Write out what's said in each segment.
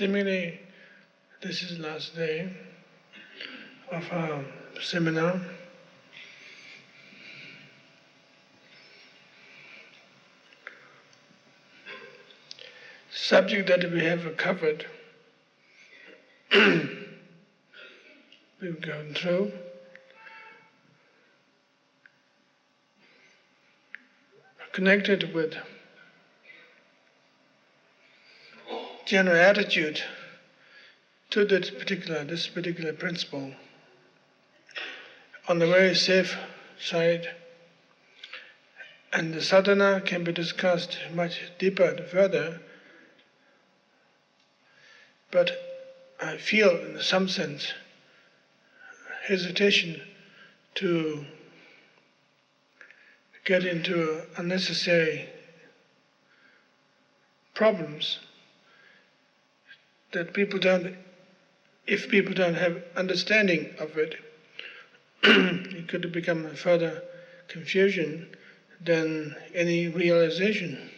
Seemingly, this is the last day of our seminar. Subject that we have covered, we've gone through. Connected with general attitude to this particular principle on the very safe side, and the sadhana can be discussed much deeper and further, but I feel in some sense hesitation to get into unnecessary problems that if people don't have understanding of it, it could become a further confusion than any realization.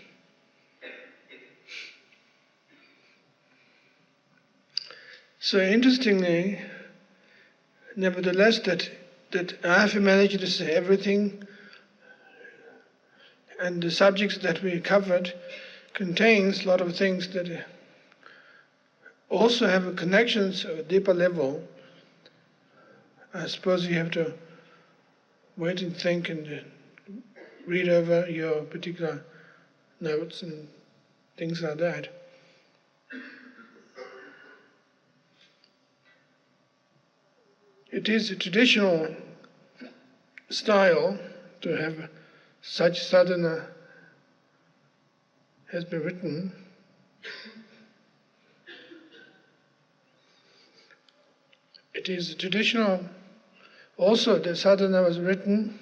So interestingly, nevertheless, that I have managed to say everything, and the subjects that we covered contains a lot of things that also have connections at a deeper level. I suppose you have to wait and think and read over your particular notes and things like that. It is a traditional style to have such sadhana has been written. It is traditional also that sadhana was written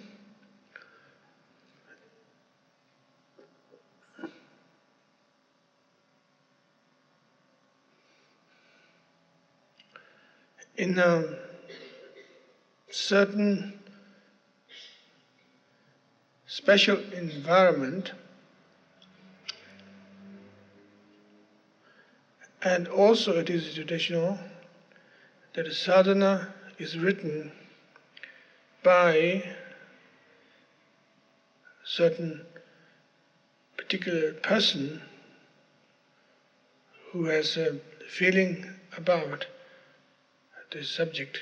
in a certain special environment, and also it is traditional that sadhana is written by certain particular person who has a feeling about this subject.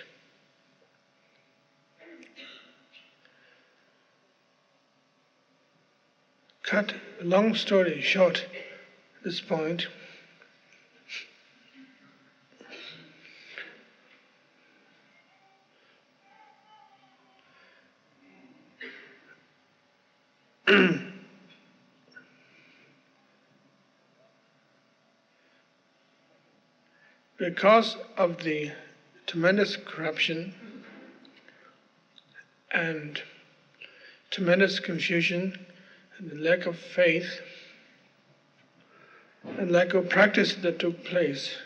Cut a long story short at this point, because of the tremendous corruption and tremendous confusion and the lack of faith and lack of practice that took place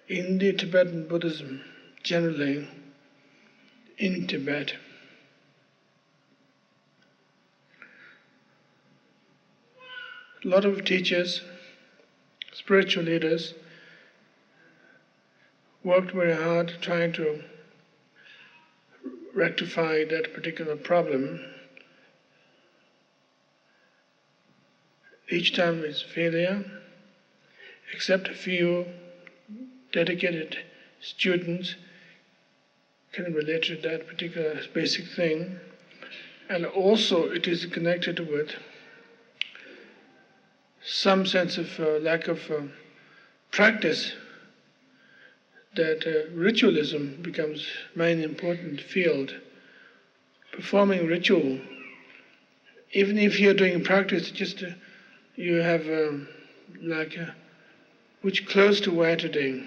in the Tibetan Buddhism generally in Tibet, a lot of teachers, spiritual leaders, worked very hard trying to rectify that particular problem. Each time it's failure, except a few dedicated students can relate to that particular basic thing. And also it is connected with some sense of lack of practice, that ritualism becomes main important field. Performing ritual, even if you're doing practice, just you have which clothes to wear today,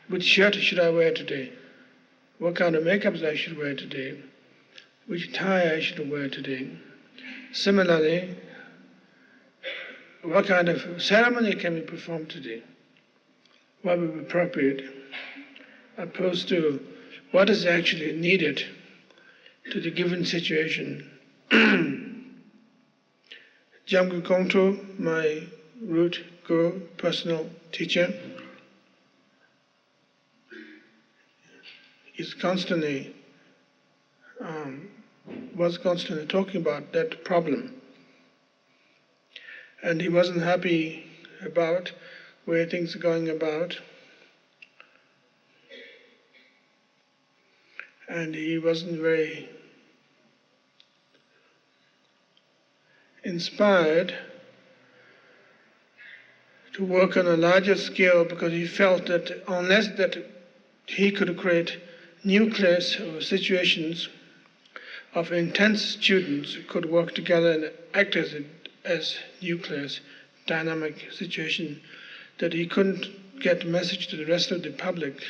which shirt should I wear today, what kind of makeup I should wear today, which tie I should wear today. Similarly, what kind of ceremony can we perform today? What would be appropriate, opposed to what is actually needed to the given situation. Jamgu Kongtrul, my root guru, personal teacher, is constantly was constantly talking about that problem, and he wasn't happy about where things are going about, and he wasn't very inspired to work on a larger scale, because he felt that unless that he could create nucleus or situations of intense students who could work together and act as nucleus, dynamic situation, that he couldn't get the message to the rest of the public.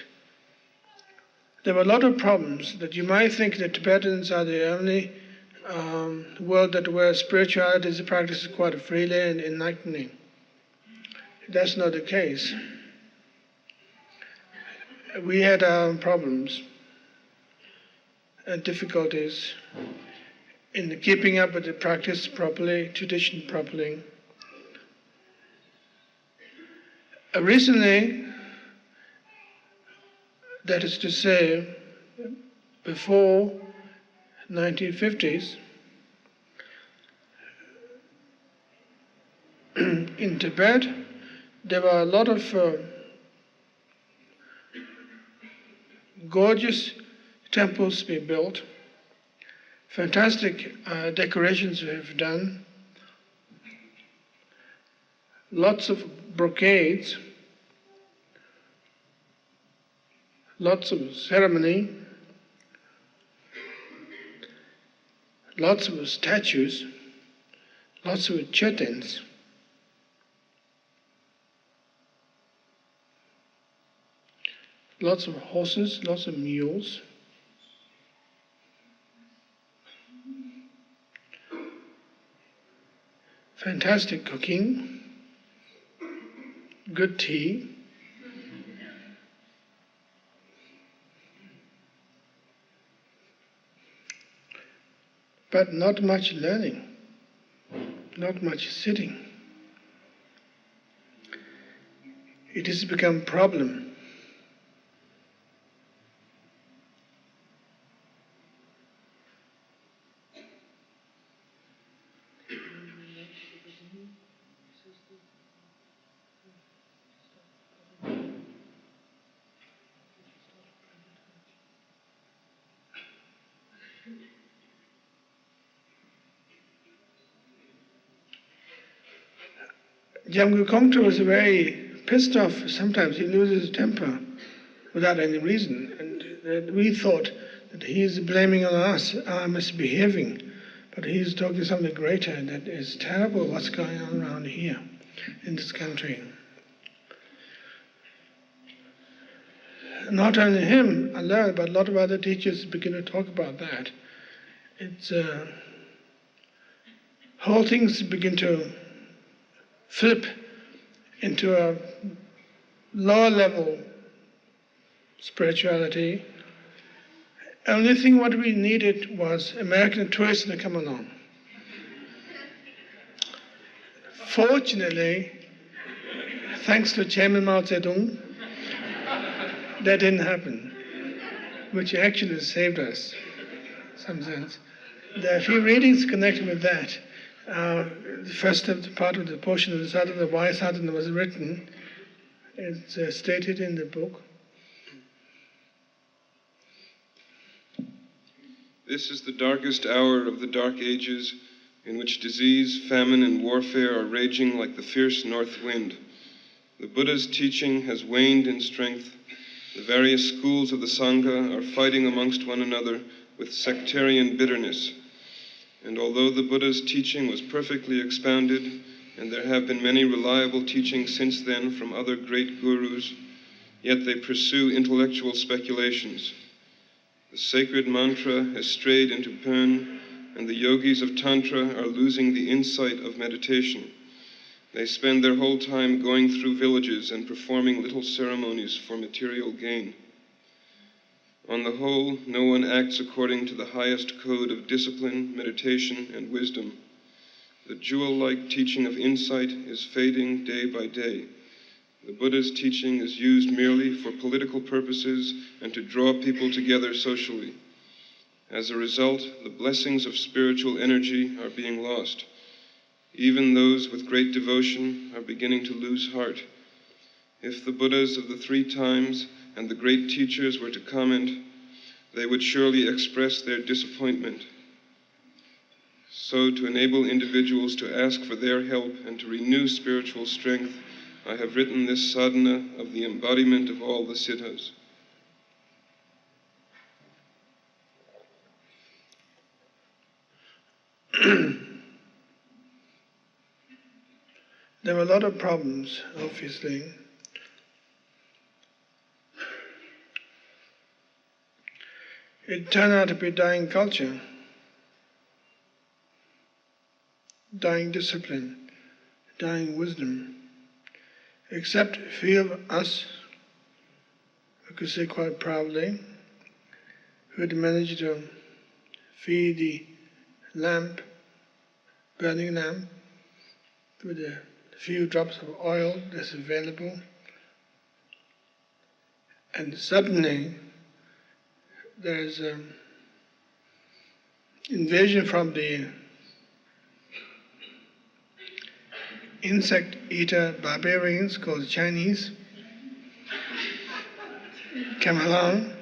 There were a lot of problems that you might think that Tibetans are the only world where spirituality is practiced quite freely and enlightening. That's not the case. We had our problems and difficulties in keeping up with the practice properly, tradition properly. Recently, that is to say, before 1950s, in Tibet, there were a lot of gorgeous temples being built, fantastic decorations we have done, lots of brocades, lots of ceremony, lots of statues, lots of chögyams. Lots of horses, lots of mules. Fantastic cooking, good tea. But not much learning, not much sitting. It has become a problem. Jamgu Kongtrul was very pissed off. Sometimes he loses his temper without any reason. And we thought that he's blaming on us, our misbehaving. But he's talking something greater, that is terrible what's going on around here in this country. Not only him alone, but a lot of other teachers begin to talk about that. It's whole things begin to flip into a lower level spirituality. Only thing what we needed was American tourists to come along. Fortunately, thanks to Chairman Mao Zedong, that didn't happen, which actually saved us, in some sense. There are a few readings connected with that. The first part of the portion of the Sadhana, why Sadhana was written, is stated in the book. This is the darkest hour of the dark ages, in which disease, famine, and warfare are raging like the fierce north wind. The Buddha's teaching has waned in strength. The various schools of the Sangha are fighting amongst one another with sectarian bitterness. And although the Buddha's teaching was perfectly expounded, and there have been many reliable teachings since then from other great gurus, yet they pursue intellectual speculations. The sacred mantra has strayed into Pön, and the yogis of Tantra are losing the insight of meditation. They spend their whole time going through villages and performing little ceremonies for material gain. On the whole, no one acts according to the highest code of discipline, meditation, and wisdom. The jewel-like teaching of insight is fading day by day. The Buddha's teaching is used merely for political purposes and to draw people together socially. As a result, the blessings of spiritual energy are being lost. Even those with great devotion are beginning to lose heart. If the Buddhas of the 3 times and the great teachers were to comment, they would surely express their disappointment. So, to enable individuals to ask for their help and to renew spiritual strength, I have written this sadhana of the embodiment of all the siddhas. There were a lot of problems, obviously. It turned out to be a dying culture, dying discipline, dying wisdom. Except a few of us, I could say quite proudly, who had managed to feed the lamp, burning lamp, with a few drops of oil that's available. And suddenly there is an invasion from the insect eater barbarians called Chinese come along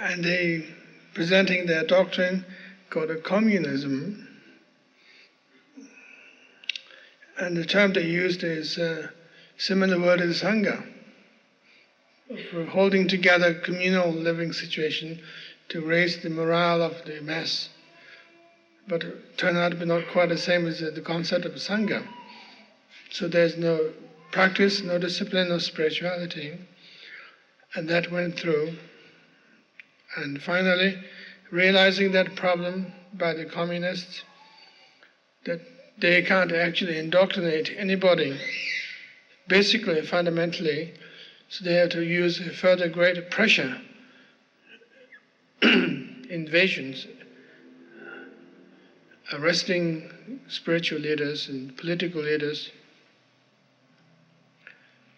and they presenting their doctrine called a communism, and the term they used is a similar word as Sangha, for holding together communal living situation to raise the morale of the mass, but it turned out to be not quite the same as the concept of Sangha. So there's no practice, no discipline, no spirituality, and that went through. And finally, realizing that problem by the communists, that they can't actually indoctrinate anybody, basically, fundamentally, so they have to use further greater pressure, invasions, arresting spiritual leaders and political leaders,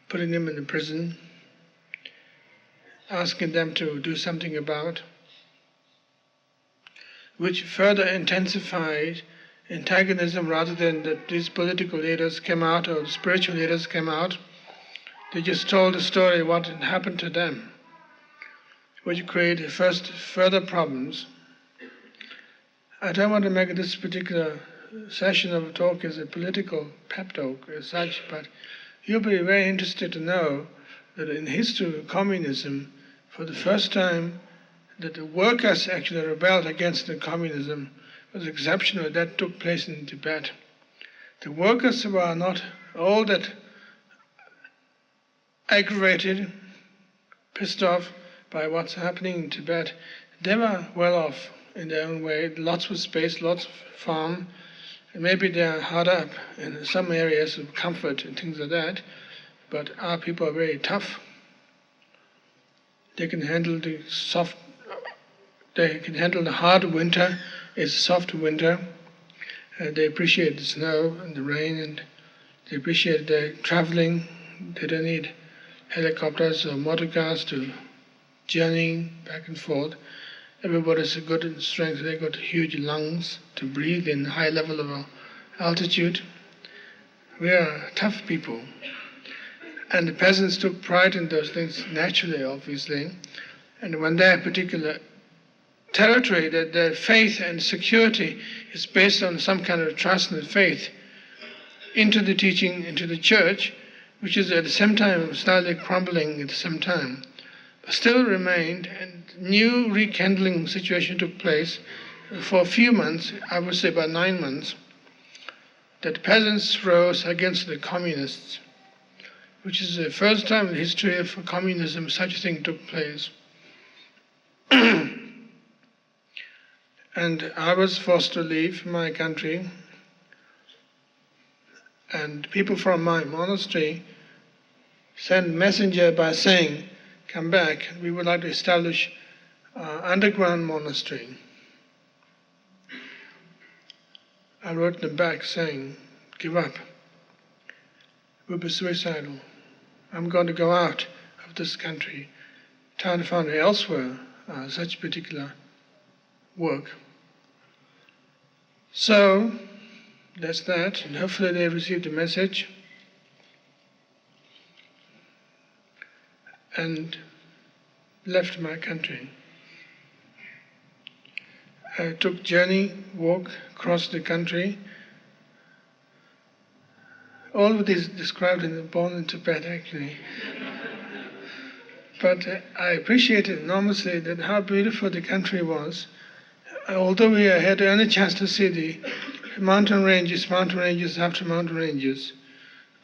putting them in the prison, asking them to do something about, which further intensified antagonism rather than that these political leaders came out or spiritual leaders came out. They just told the story of what had happened to them, which created first further problems. I don't want to make this particular session of a talk as a political pep talk as such, but you'll be very interested to know that in the history of communism, for the first time, that the workers actually rebelled against the communism was exceptional. That took place in Tibet. The workers were not all that aggravated, pissed off by what's happening in Tibet. They were well off in their own way, lots of space, lots of farm, and maybe they are hard up in some areas of comfort and things like that, but our people are very tough. They can handle the hard winter, it's a soft winter, and they appreciate the snow and the rain, and they appreciate their traveling. They don't need helicopters or motor cars to journey back and forth. Everybody's good in strength. They've got huge lungs to breathe in high level of altitude. We are tough people. And the peasants took pride in those things naturally, obviously. And when their particular territory, that their faith and security is based on some kind of trust and faith into the teaching, into the church, which is at the same time slightly crumbling at the same time, but still remained, and new rekindling situation took place for a few months, I would say about 9 months, that peasants rose against the communists, which is the first time in the history of communism such a thing took place. And I was forced to leave my country, and people from my monastery sent messenger by saying, come back, we would like to establish underground monastery. I wrote them back saying, give up. It would be suicidal. I'm going to go out of this country, trying to find elsewhere such particular work. So, that's that, and hopefully they received the message. And left my country. I took walk across the country. All of this described in the Born in Tibet, actually. But I appreciated enormously that how beautiful the country was. Although we had the only chance to see the mountain ranges after mountain ranges,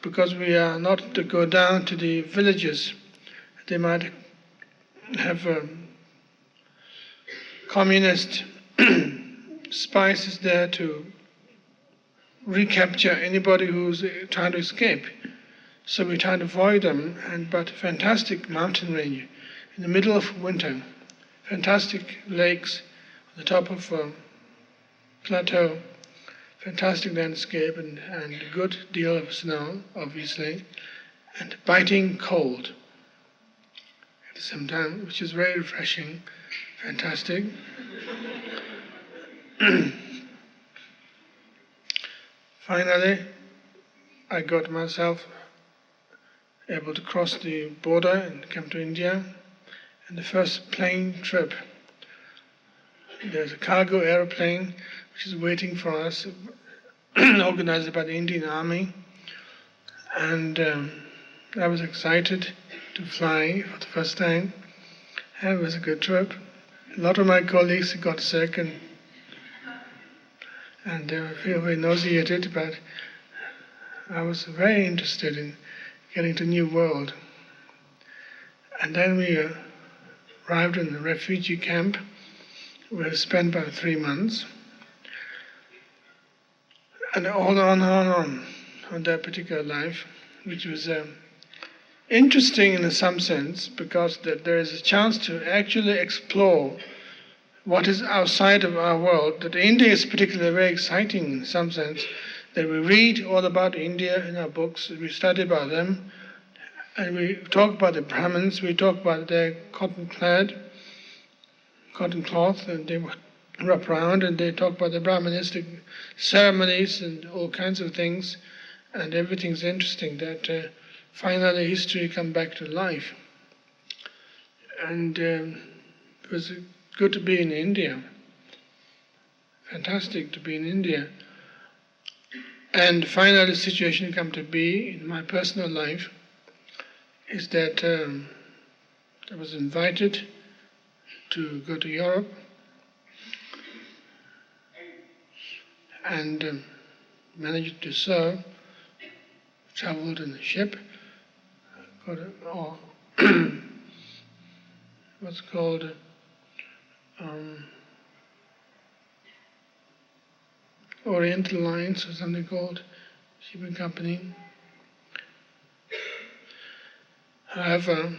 because we are not to go down to the villages. They might have communist spies there to recapture anybody who's trying to escape. So we try to avoid them, but fantastic mountain range in the middle of winter, fantastic lakes on the top of a plateau, fantastic landscape and a good deal of snow, obviously, and biting cold at the same time, which is very refreshing, fantastic. Finally, I got myself able to cross the border and come to India, and the first plane trip. There's a cargo airplane which is waiting for us, organized by the Indian Army, and I was excited to fly for the first time, and it was a good trip. A lot of my colleagues got sick and they feel very nauseated, but I was very interested in getting to a new world. And then we arrived in the refugee camp. We spent about 3 months. And on that particular life, which was interesting in some sense, because there is a chance to actually explore what is outside of our world. That India is particularly very exciting in some sense, that we read all about India in our books, we study about them, and we talk about the Brahmins, we talk about their cotton cloth, and they wrap around and they talk about the Brahmanistic ceremonies and all kinds of things, and everything's interesting, that finally history come back to life. And it was good to be in India. Fantastic to be in India. And finally the situation come to be in my personal life is that I was invited to go to Europe and managed to serve, traveled in a ship, what's called Oriental Lines or something called, shipping company. However,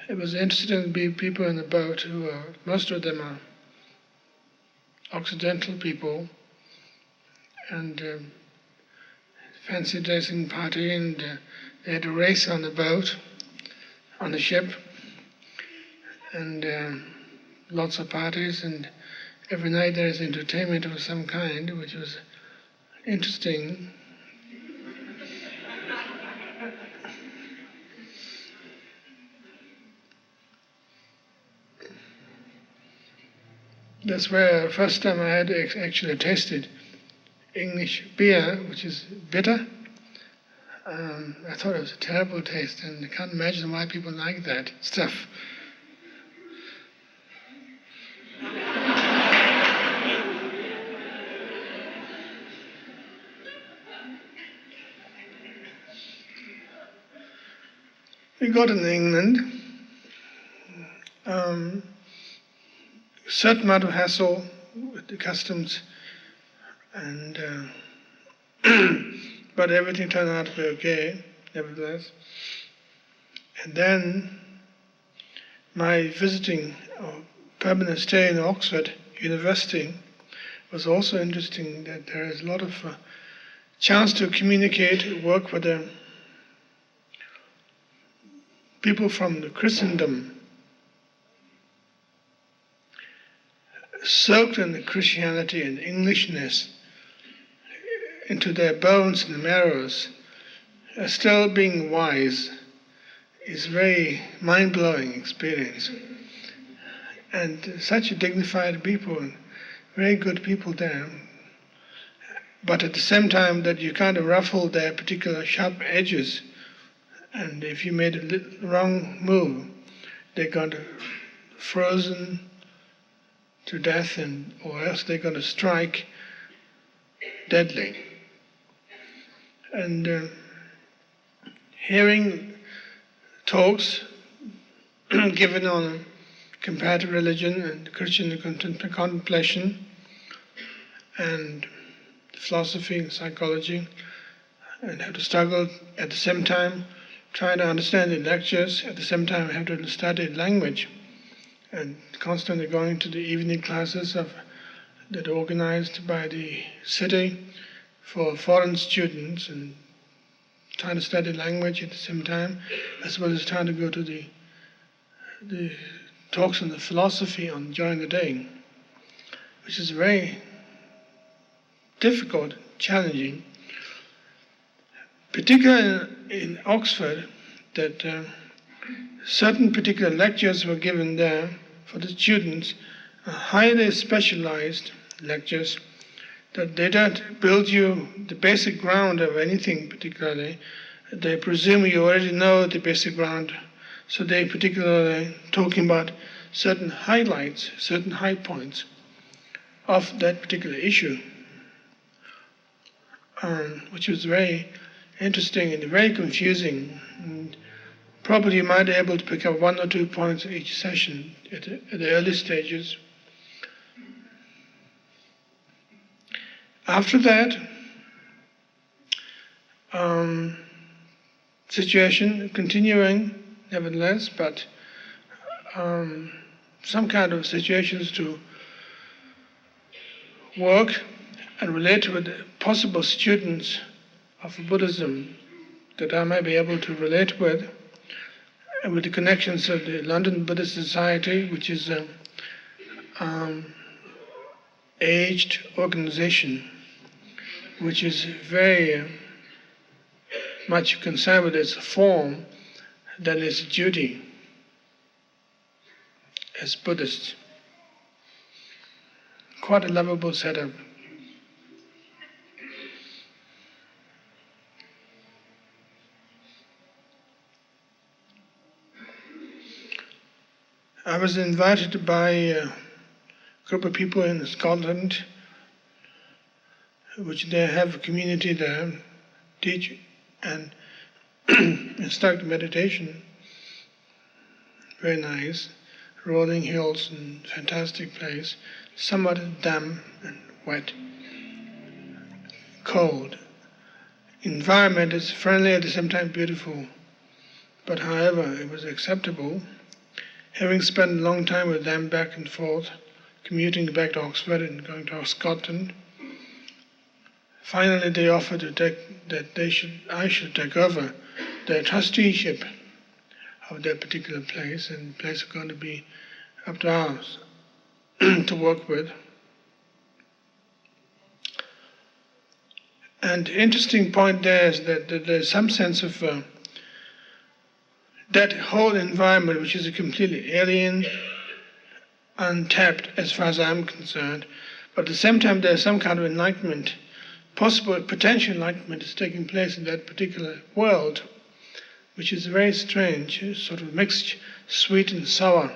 it was interesting to be people in the boat who are, most of them are Occidental people, and fancy dressing party, and they had a race on the boat, on the ship, and lots of parties, and every night there is entertainment of some kind, which was interesting. That's where first time I had actually tasted English beer, which is bitter. I thought it was a terrible taste, and I can't imagine why people like that stuff. We got in England, certain amount of hassle with the customs, and but everything turned out to be okay, nevertheless. And then my visiting permanent stay in Oxford University was also interesting, that there is a lot of chance to communicate, work with people from the Christendom, soaked in the Christianity and Englishness into their bones and marrows, still being wise, is a very mind-blowing experience. And such dignified people, and very good people there, but at the same time that you kind of ruffle their particular sharp edges, and if you made a wrong move, they're going to frozen to death, or else they're going to strike deadly. And hearing talks given on comparative religion and Christian contemplation and philosophy and psychology, and how to struggle at the same time trying to understand the lectures, at the same time have to study language, and constantly going to the evening classes that are organized by the city for foreign students, and trying to study language at the same time, as well as trying to go to the talks on the philosophy during the day, which is very difficult, challenging, particularly in Oxford, that certain particular lectures were given there for the students, highly specialized lectures, that they don't build you the basic ground of anything particularly. They presume you already know the basic ground, so they particularly talking about certain highlights, certain high points of that particular issue, which was very interesting and very confusing. And probably you might be able to pick up 1 or 2 points in each session at the early stages. After that, situation continuing nevertheless, but some kind of situations to work and relate with possible students of Buddhism that I may be able to relate with, and with the connections of the London Buddhist Society, which is an aged organization, which is very much concerned with its form than its duty as Buddhists. Quite a lovable setup. I was invited by a group of people in Scotland, which they have a community there, teach and instruct meditation. Very nice, rolling hills and fantastic place, somewhat damp and wet, cold. Environment is friendly, at the same time beautiful, but however it was acceptable. Having spent a long time with them back and forth, commuting back to Oxford and going to Scotland, finally they offered I should take over the trusteeship of that particular place, and the place is going to be up to ours to work with. And the interesting point there is that there's some sense of that whole environment, which is a completely alien, untapped as far as I'm concerned, but at the same time there's some kind of enlightenment, possible potential enlightenment is taking place in that particular world, which is very strange, sort of mixed sweet and sour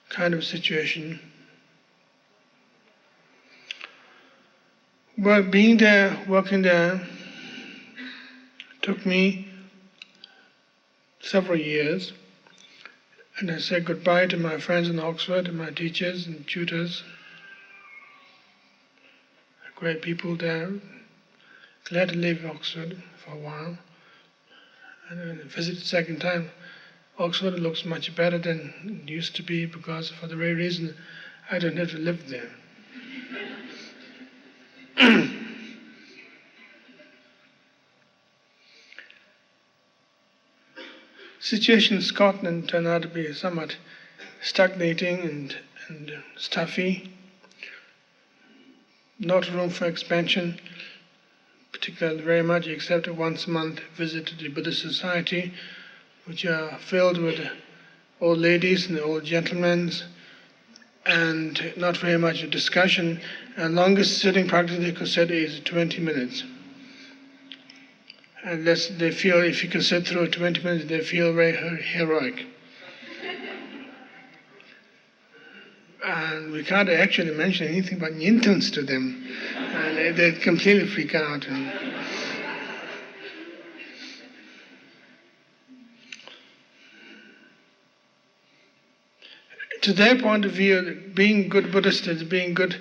kind of situation. Well, being there, working there, took me several years, and I said goodbye to my friends in Oxford and my teachers and tutors, great people there. Glad to leave Oxford for a while, and then visited second time Oxford looks much better than it used to be because for the very reason I don't have to live there. Situation in Scotland turned out to be somewhat stagnating and stuffy. Not room for expansion, particularly very much, except a once a month visit to the Buddhist Society, which are filled with old ladies and old gentlemen, and not very much discussion. And longest sitting practice they could sit is 20 minutes. Unless they feel if you can sit through 20 minutes, they feel very heroic. And we can't actually mention anything but Nyintons to them. And they completely freak out. To their point of view, being good Buddhist is being good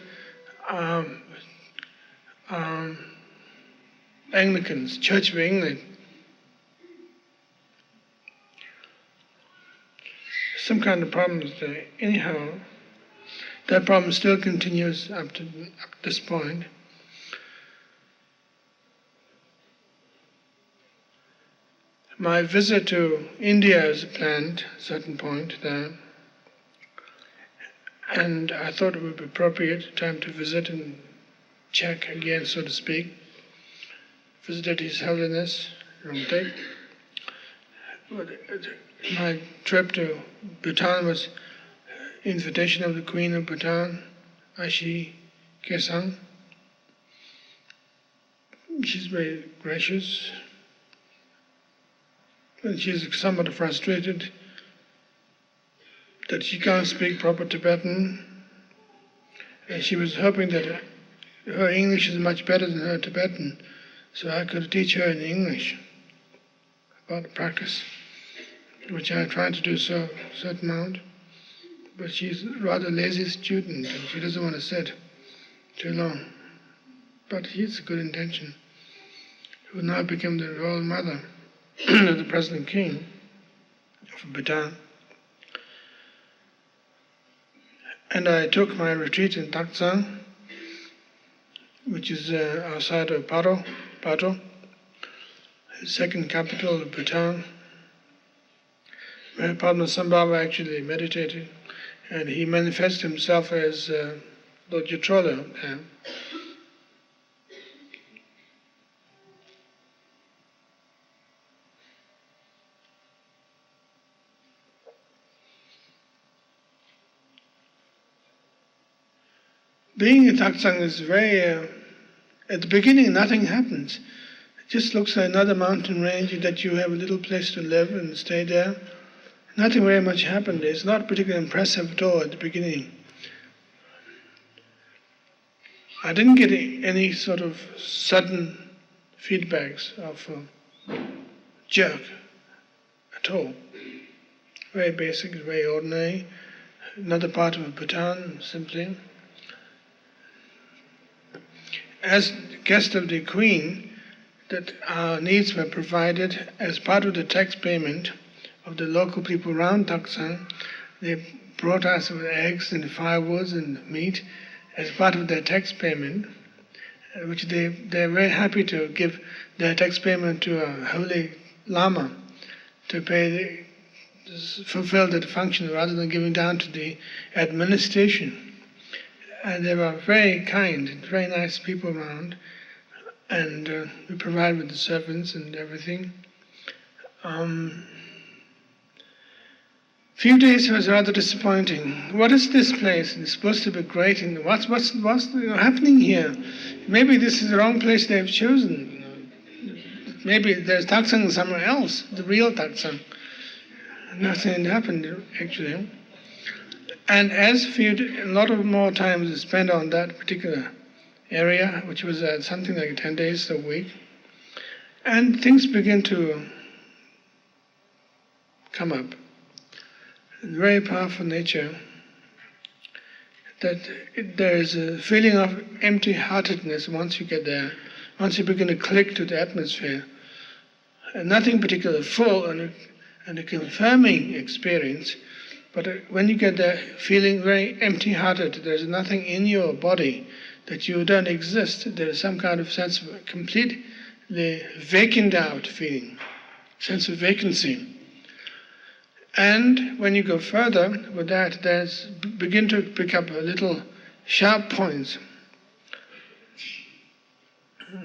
Anglicans, Church of England. Some kind of problems there. Anyhow, that problem still continues up to this point. My visit to India is planned at a certain point there. And I thought it would be appropriate time to visit and check again, so to speak. Visited His Holiness Rinpoche. My trip to Bhutan was invitation of the Queen of Bhutan, Ashi Kesang. She's very gracious, and she's somewhat frustrated that she can't speak proper Tibetan, and she was hoping that her English is much better than her Tibetan, so I could teach her in English about the practice, which I tried to do so a certain amount. But she's a rather lazy student, and she doesn't want to sit too long. But it's a good intention. Who now became the royal mother of the present king of Bhutan. And I took my retreat in Taktsang, which is outside of Pato, second capital of Bhutan, where Padmasambhava actually meditated, and he manifested himself as Lord Yatrola. Being in Taktsang is very, at the beginning nothing happens. It just looks like another mountain range that you have a little place to live and stay there. Nothing very much happened. It's not particularly impressive at all at the beginning. I didn't get any sort of sudden feedbacks of jerk at all. Very basic, very ordinary. Another part of Bhutan, simply. As guest of the Queen, that our needs were provided as part of the tax payment of the local people around Taktsang. They brought us with eggs and firewoods and meat as part of their tax payment, which they're very happy to give their tax payment to a holy lama to fulfill that function rather than giving down to the administration. And they were very kind and very nice people around, and we provided with the servants and everything. Few days was rather disappointing. What is this place? It's supposed to be great, and what's happening here? Maybe this is the wrong place they've chosen. Maybe there's Taktsang somewhere else, the real Taktsang. Nothing happened actually. And as a lot of more time was spent on that particular area, which was something like 10 days a week, and things begin to come up. Very powerful nature, that there is a feeling of empty-heartedness once you get there, once you begin to click to the atmosphere. And nothing particularly full, and and a confirming experience. But when you get there feeling very empty-hearted, there's nothing in your body, that you don't exist, there's some kind of sense of completely vacant out feeling, sense of vacancy. And when you go further with that, there's begin to pick up little sharp points.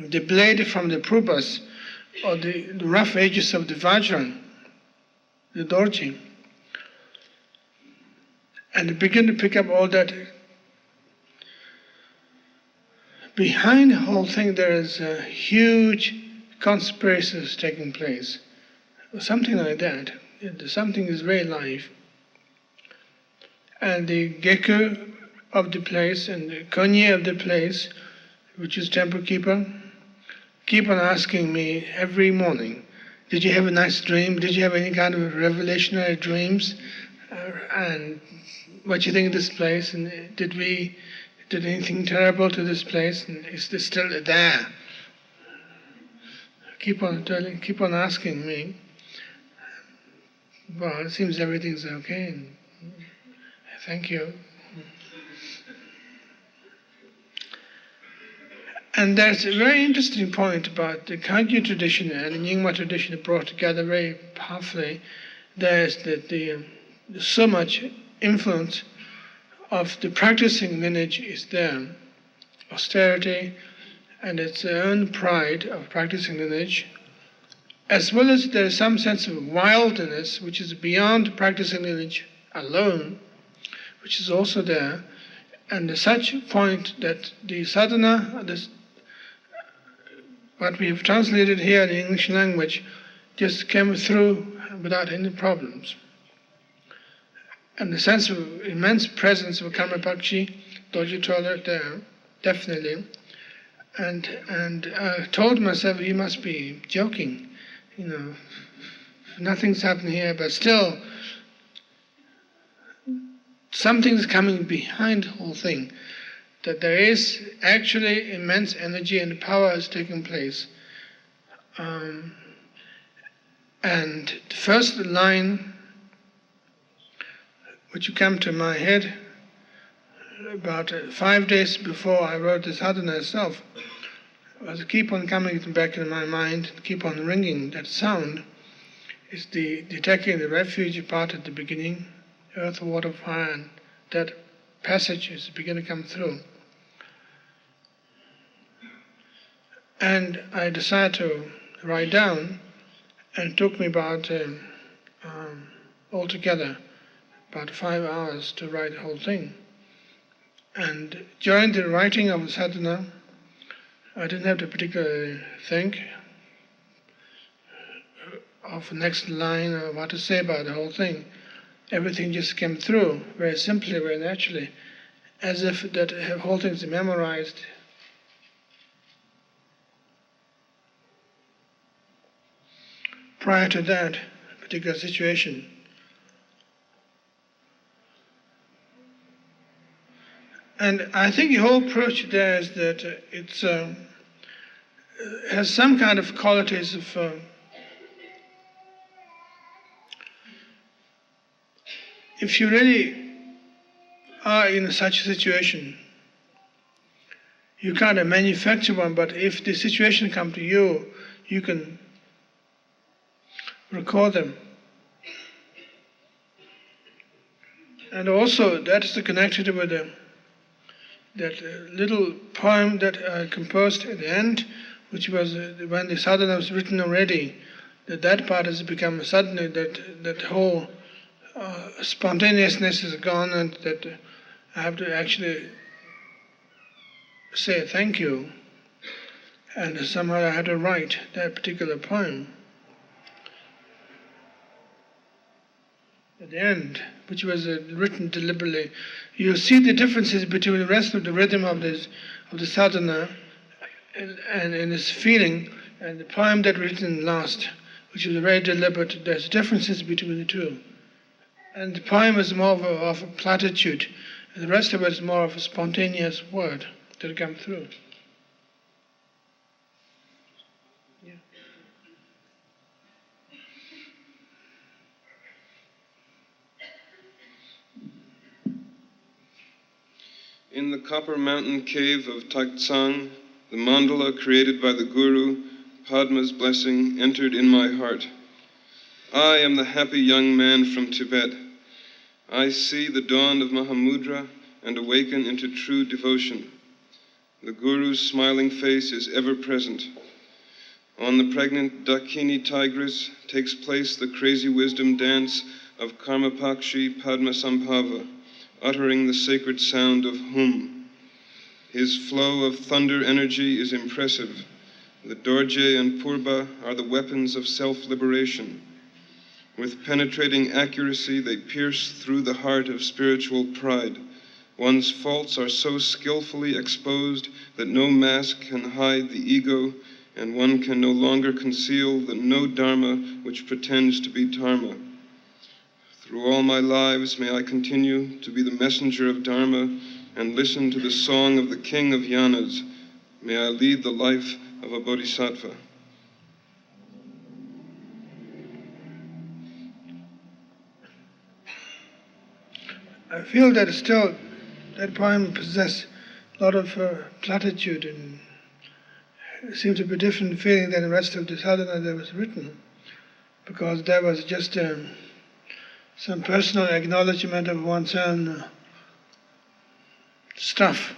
The blade from the prubhas, or the rough edges of the vajra, the dorji, and begin to pick up all that. Behind the whole thing there is a huge conspiracies taking place, something like that. Something is very live. And the gecko of the place and the konye of the place, which is temple keeper, keep on asking me every morning, did you have a nice dream? Did you have any kind of revelationary dreams? And what you think of this place? And did anything terrible to this place? And is this still there? Keep on asking me. Well, it seems everything's okay. Thank you. And there's a very interesting point about the Kagyu tradition and the Nyingma tradition brought together very powerfully. There's that so much influence of the practicing lineage is there. Austerity and its own pride of practicing lineage, as well as there is some sense of wildness which is beyond practicing lineage alone, which is also there, and such point that the sadhana, what we have translated here in the English language, just came through without any problems. And the sense of immense presence of Karmapakshi, Dorji toilet there, definitely. And I told myself, you must be joking. Nothing's happening here, but still something's coming behind the whole thing, that there is actually immense energy and power is taking place. And the first line which came to my head about 5 days before I wrote the sadhana itself, was keep on coming back in my mind, keep on ringing. That sound is the taking the refuge part at the beginning, earth, water, fire, and that passage is beginning to come through. And I decided to write down, and it took me about altogether about 5 hours to write the whole thing. And during the writing of the sadhana, I didn't have to particularly think of the next line or what to say about the whole thing. Everything just came through very simply, very naturally, as if that whole thing is memorized. Prior to that particular situation. And I think the whole approach there is that it's has some kind of qualities of if you really are in such a situation, you can't manufacture one, but if the situation comes to you, you can record them. And also that is connected with that little poem that I composed at the end, which was when the sadhana was written already, that part has become suddenly that whole spontaneousness is gone, and that I have to actually say thank you, and somehow I had to write that particular poem at the end, which was written deliberately. You see the differences between the rest of the rhythm of the sadhana and in this feeling, and the poem that written last, which was very deliberate. There's differences between the two. And the poem is more of a platitude, and the rest of it is more of a spontaneous word that come through. Yeah. In the copper mountain cave of Taktsang, the mandala created by the Guru, Padma's blessing, entered in my heart. I am the happy young man from Tibet. I see the dawn of Mahamudra and awaken into true devotion. The Guru's smiling face is ever present. On the pregnant Dakini tigress takes place the crazy wisdom dance of Karmapakshi Padmasambhava, uttering the sacred sound of Hum. His flow of thunder energy is impressive. The Dorje and Purba are the weapons of self-liberation. With penetrating accuracy, they pierce through the heart of spiritual pride. One's faults are so skillfully exposed that no mask can hide the ego, and one can no longer conceal the no dharma which pretends to be dharma. Through all my lives, may I continue to be the messenger of dharma and listen to the song of the king of yanas. May I lead the life of a bodhisattva. I feel that still that poem possesses a lot of platitude and it seemed to be a different feeling than the rest of the sadhana that was written, because there was just some personal acknowledgement of one's own stuff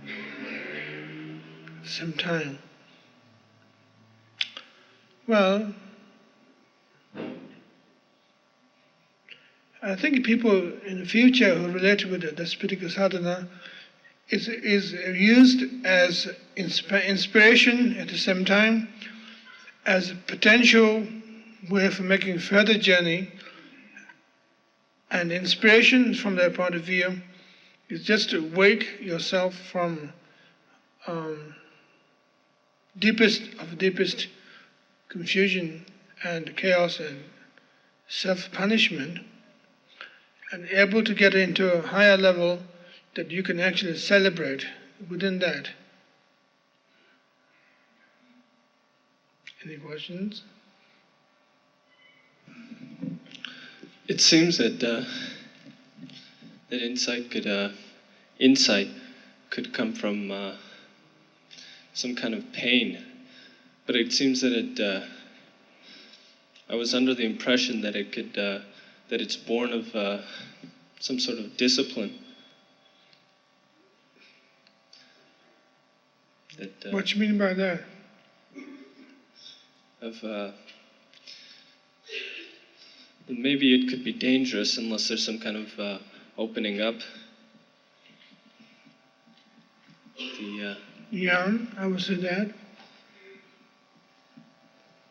at the same time. Well, I think people in the future who relate with this particular sadhana is used as inspiration at the same time, as a potential way for making further journey, and inspiration from their point of view is just to wake yourself from deepest confusion and chaos and self-punishment, and able to get into a higher level that you can actually celebrate within that. Any questions? It seems that that insight could come from some kind of pain, but it seems that I was under the impression that that it's born of some sort of discipline. What do you mean by that? Maybe it could be dangerous unless there's some kind of opening up. Yeah, I would say that.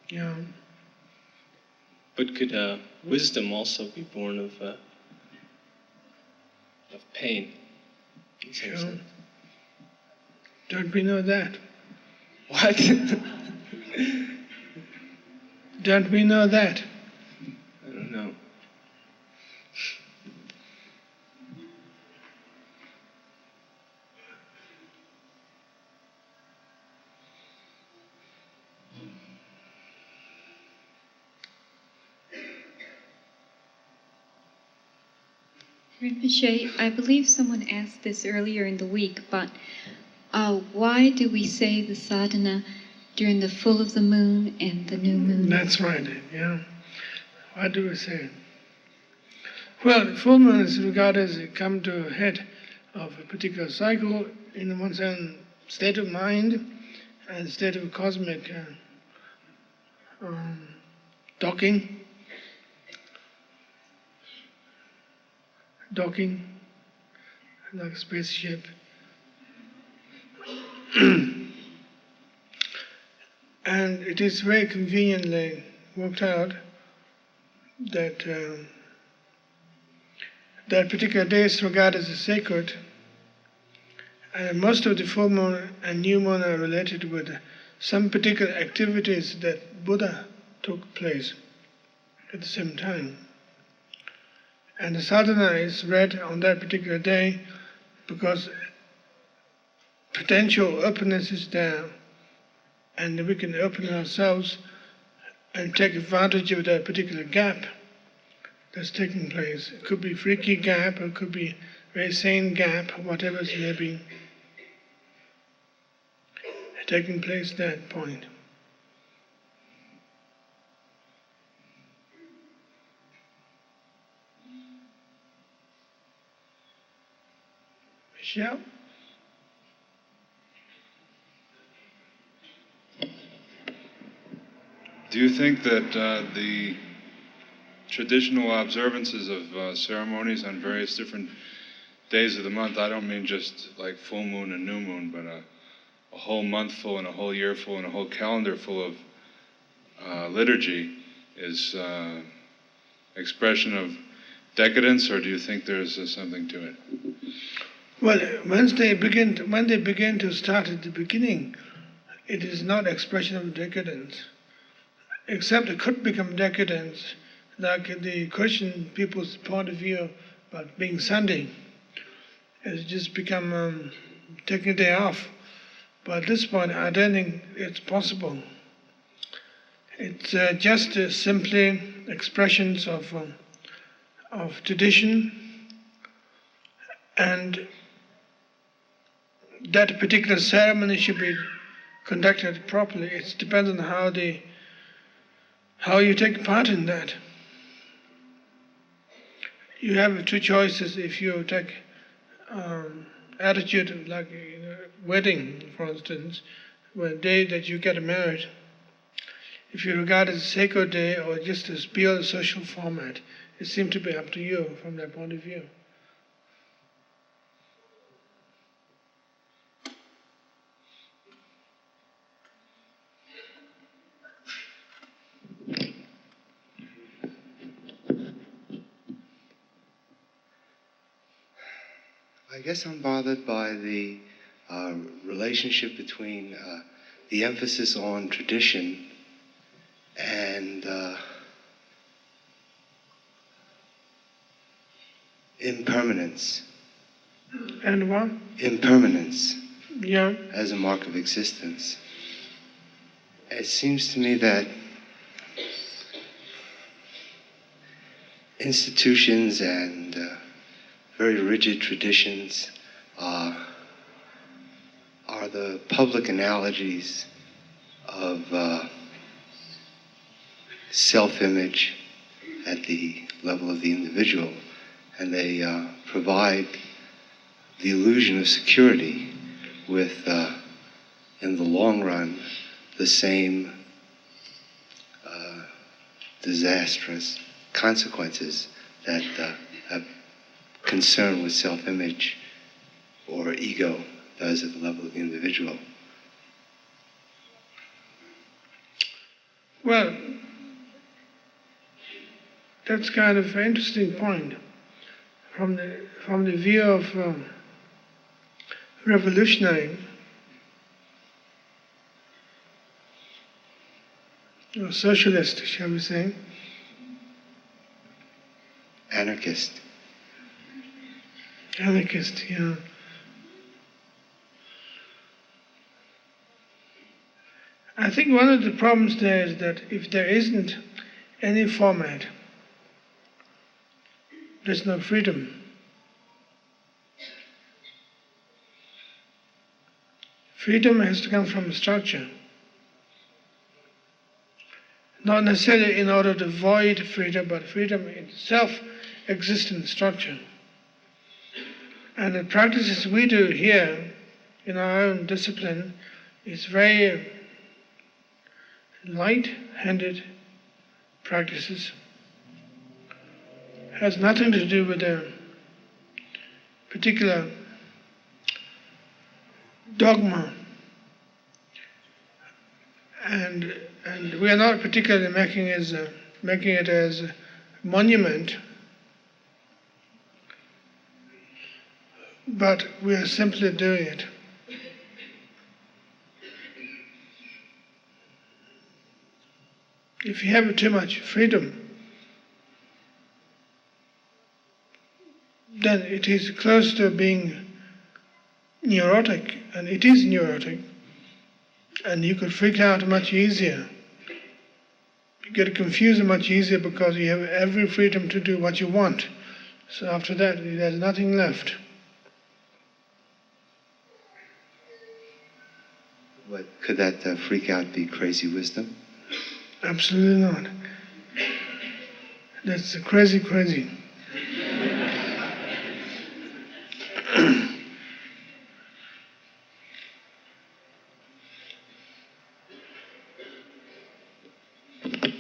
Yeah. But could wisdom also be born of pain? Sure. Don't we know that? What? Don't we know that? I don't know. Rinpoche, I believe someone asked this earlier in the week, but why do we say the sadhana during the full of the moon and the new moon? That's right, yeah. Why do we say it? Well, the full moon is regarded as a come to a head of a particular cycle in one's own state of mind and state of cosmic docking, like a spaceship. And it is very conveniently worked out that that particular day is regarded as sacred, and most of the full moon and new moon are related with some particular activities that Buddha took place at the same time. And the sadhana is read on that particular day because potential openness is there, and we can open ourselves and take advantage of that particular gap that's taking place. It could be freaky gap, or it could be very sane gap, whatever may be taking place at that point. Michelle? Do you think that the traditional observances of ceremonies on various different days of the month, I don't mean just like full moon and new moon, but a whole month full and a whole year full and a whole calendar full of liturgy is expression of decadence, or do you think there's something to it? Well, when they begin to start at the beginning, it is not expression of decadence, except it could become decadence, like the Christian people's point of view about being Sunday. It's just become taking a day off. But at this point, I don't think it's possible. It's just simply expressions of tradition, and that particular ceremony should be conducted properly. It depends on how you take part in that. You have two choices. If you take attitude like wedding, for instance, the day that you get married, if you regard it as a sacred day or just as pure social format, it seems to be up to you from that point of view. I guess I'm bothered by the relationship between the emphasis on tradition and impermanence. And what? Impermanence. Yeah. As a mark of existence. It seems to me that institutions and very rigid traditions are the public analogies of self-image at the level of the individual, and they provide the illusion of security with, in the long run, the same disastrous consequences that have concern with self-image or ego does at the level of the individual. Well, that's kind of an interesting point. From the view of revolutionary or socialist, shall we say? Anarchist, yeah. I think one of the problems there is that if there isn't any format, there's no freedom. Freedom has to come from structure. Not necessarily in order to avoid freedom, but freedom itself exists in structure. And the practices we do here in our own discipline is very light-handed practices. Has nothing to do with a particular dogma. And we are not particularly making it as a monument, but we are simply doing it. If you have too much freedom, then it is close to being neurotic, and it is neurotic, and you could freak out much easier. You get confused much easier because you have every freedom to do what you want, So after that, there's nothing left. What, could that freak out be crazy wisdom? Absolutely not. That's crazy.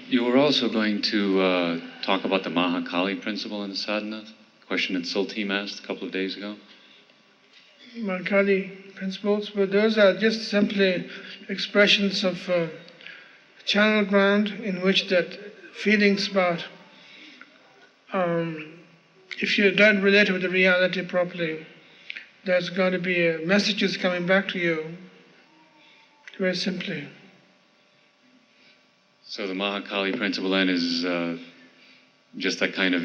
You were also going to talk about the Mahakali principle in the sadhana, question that Sul Team asked a couple of days ago. Mahakali principles, but those are just simply expressions of channel ground in which that feelings about if you don't relate with the reality properly, there's going to be messages coming back to you, very simply. So the Mahakali principle then is just that kind of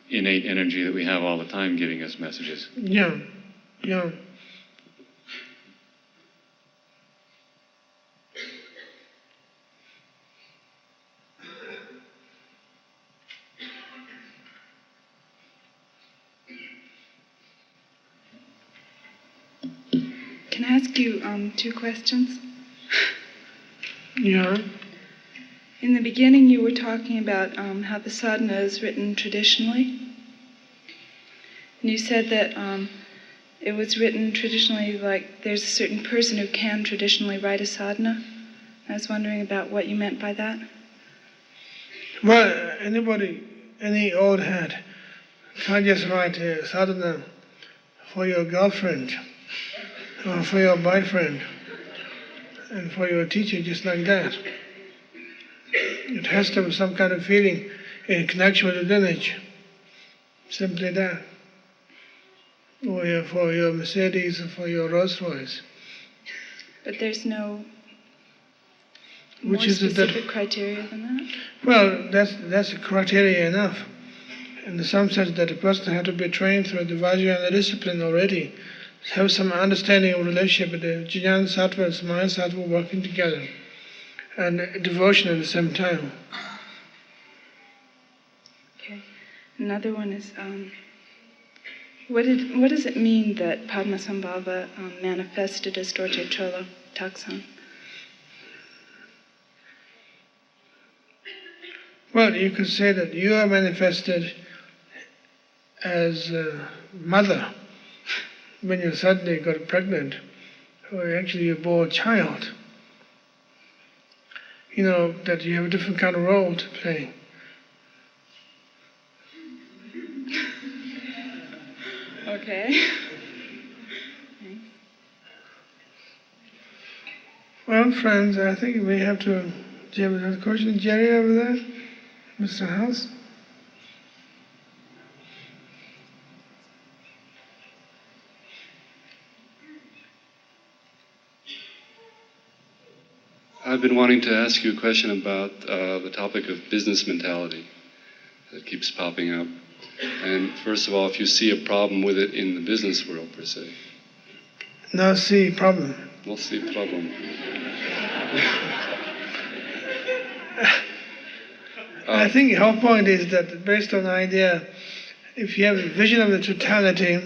innate energy that we have all the time giving us messages. Yeah. Can I ask you 2 questions? Yeah. In the beginning, you were talking about how the sadhana is written traditionally. And you said that it was written traditionally, like there's a certain person who can traditionally write a sadhana. I was wondering about what you meant by that. Well, any old head can't just write a sadhana for your girlfriend or for your boyfriend and for your teacher just like that. It has to have some kind of feeling in connection with the lineage. Simply that. Or for your Mercedes or for your Rolls Royce. But there's no Which more is specific criteria than that? Well, that's a criteria enough. In some sense that a person has to be trained through the Vajrayana discipline already, have some understanding of relationship with the Jnana Sattva and Samaya Sattva working together, and devotion at the same time. Okay. Another one is, what does it mean that Padmasambhava manifested as Dorje Chola Taksan? Well, you could say that you are manifested as a mother when you suddenly got pregnant, or actually you bore a child. You know, that you have a different kind of role to play. Okay. Well, friends, I think we have to... Do you have another question, Jerry, over there? Mr. House? I've been wanting to ask you a question about the topic of business mentality that keeps popping up. And first of all, if you see a problem with it in the business world, per se. No, see problem. We'll see problem. I think the whole point is that based on the idea, if you have a vision of the totality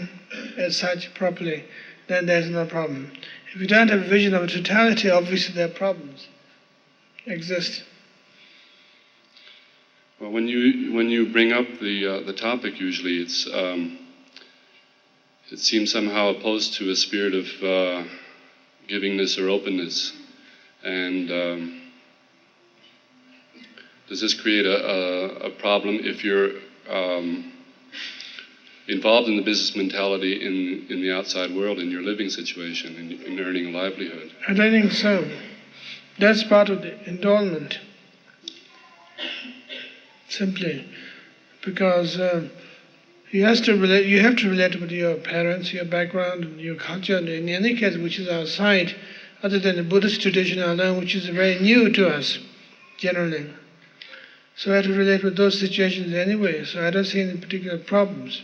as such properly, then there's no problem. If you don't have a vision of the totality, obviously there are problems exist. Well, when you bring up the topic, usually it's it seems somehow opposed to a spirit of givingness or openness, and does this create a problem if you're involved in the business mentality in the outside world, in your living situation, in earning a livelihood? I don't think so. That's part of the endowment. Simply because you have to relate with your parents, your background, and your culture, and in any case, which is outside, other than the Buddhist tradition alone, which is very new to us, generally. So I have to relate with those situations anyway, so I don't see any particular problems.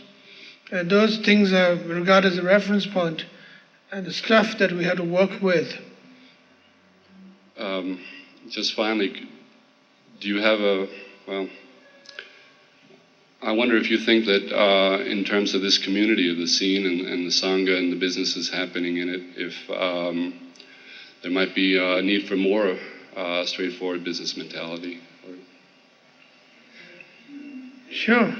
And those things are regarded as a reference point and the stuff that we have to work with. Just finally, do you have I wonder if you think that in terms of this community of the scene and the Sangha and the businesses happening in it, if there might be a need for more straightforward business mentality. Sure.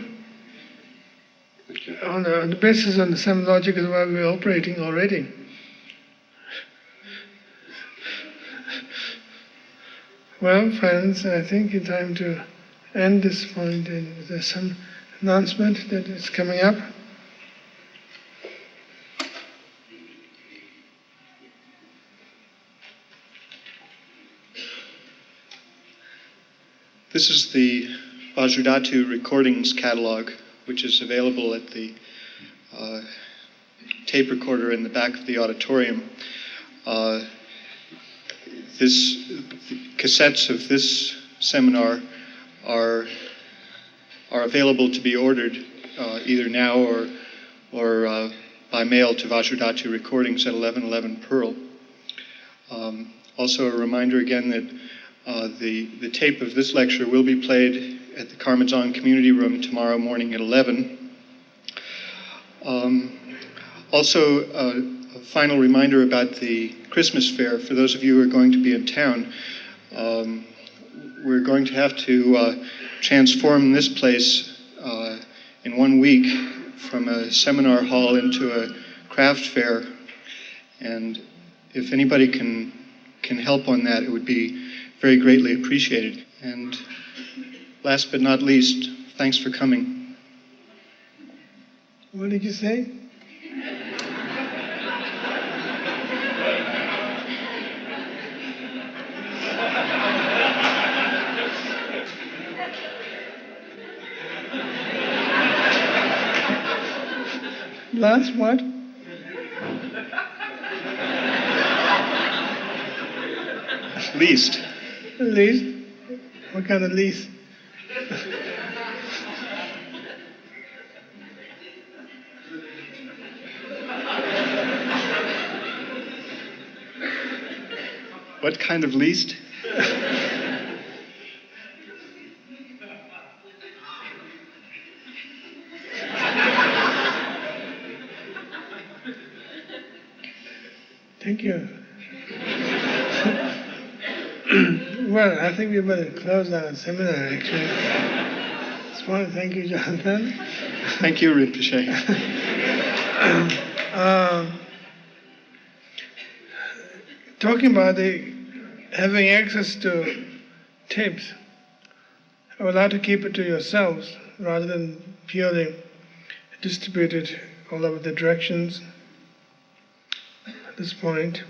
Thank you. On the basis of the same logic as why we're operating already. Well, friends, I think it's time to end this point. There's some announcement that is coming up. This is the Vajradhatu recordings catalog, which is available at the tape recorder in the back of the auditorium. The cassettes of this seminar are available to be ordered either now or by mail to Vajradhatu Recordings at 1111 Pearl. Also a reminder again that the tape of this lecture will be played at the Karmadzong Community Room tomorrow morning at 11. Also, a final reminder about the Christmas fair. For those of you who are going to be in town, we're going to have to transform this place in 1 week from a seminar hall into a craft fair. And if anybody can help on that, it would be very greatly appreciated. And last but not least, thanks for coming. What did you say? Last what? Least. Least? What kind of least? What kind of least? Thank you. Well, I think we better close our seminar, actually. Just want to thank you, Jonathan. Thank you, Rinpoche. Talking about having access to tapes, I would like to keep it to yourselves rather than purely distribute it all over the directions at this point.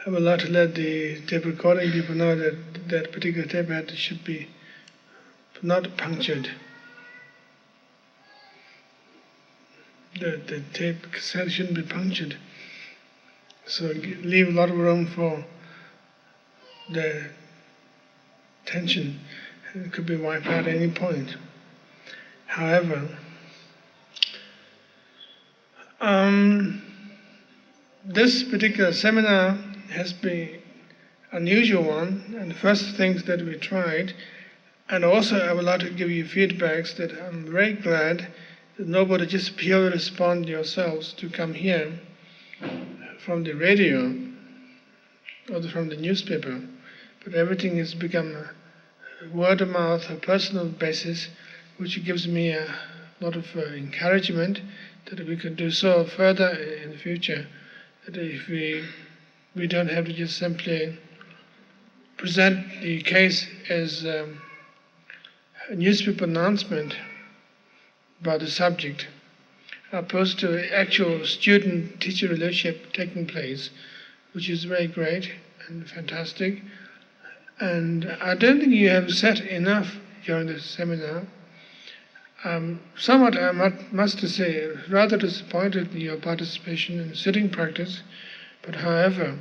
I would like to let the tape recording people know that that particular tape head should be not punctured. The tape cassette shouldn't be punctured. So leave a lot of room for the tension. It could be wiped out at any point. However, this particular seminar has been an unusual one, and the first things that we tried, and also I would like to give you feedbacks that I'm very glad that nobody just purely respond yourselves to come here from the radio or from the newspaper, but everything has become a word of mouth, a personal basis, which gives me a lot of encouragement that we can do so further in the future, that if we don't have to just simply present the case as a newspaper announcement about the subject, opposed to actual student-teacher relationship taking place, which is very great and fantastic. And I don't think you have said enough during this seminar. Somewhat, I must say, rather disappointed in your participation in sitting practice, but however,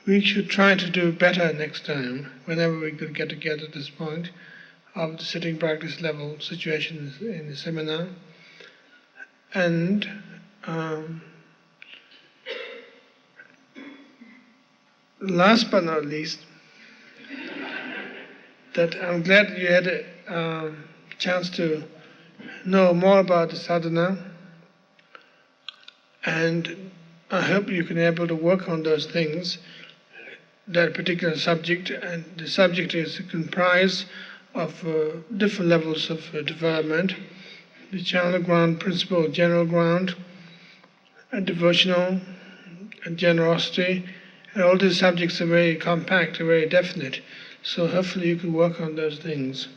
we should try to do better next time, whenever we could get together at this point of the sitting practice level situations in the seminar. And last but not least, that I'm glad you had a chance to know more about the sadhana, and I hope you can be able to work on those things, that particular subject, and the subject is comprised of different levels of development: the channel ground principle, general ground, and devotional, and generosity, and all these subjects are very compact, very definite. So hopefully you can work on those things.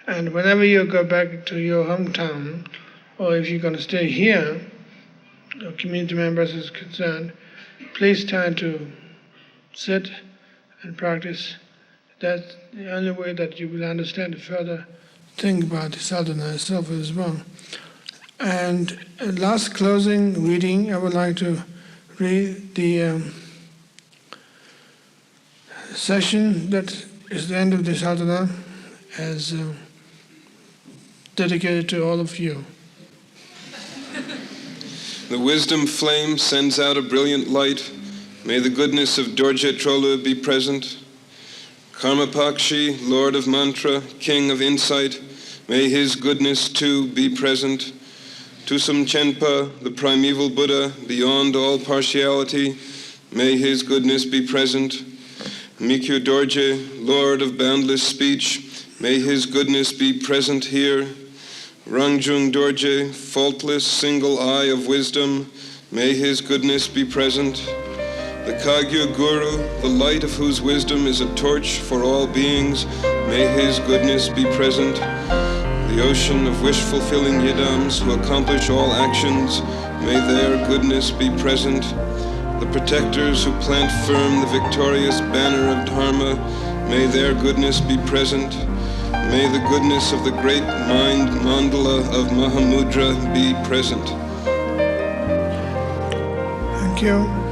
And whenever you go back to your hometown, or if you're going to stay here, or community members is concerned, please try to sit and practice. That's the only way that you will understand the further thing about the sadhana itself as well. And last closing reading, I would like to read the session that is the end of the sadhana, as dedicated to all of you. The wisdom flame sends out a brilliant light. May the goodness of Dorje Trolu be present. Karmapakshi, Lord of Mantra, King of Insight, may his goodness too be present. Tusum Chenpa, the primeval Buddha, beyond all partiality, may his goodness be present. Mikyu Dorje, Lord of boundless speech, may his goodness be present here. Rangjung Dorje, faultless single eye of wisdom, may his goodness be present. The Kagyu Guru, the light of whose wisdom is a torch for all beings, may his goodness be present. The ocean of wish-fulfilling yidams who accomplish all actions, may their goodness be present. The protectors who plant firm the victorious banner of Dharma, may their goodness be present. May the goodness of the great mind mandala of Mahamudra be present. Thank you.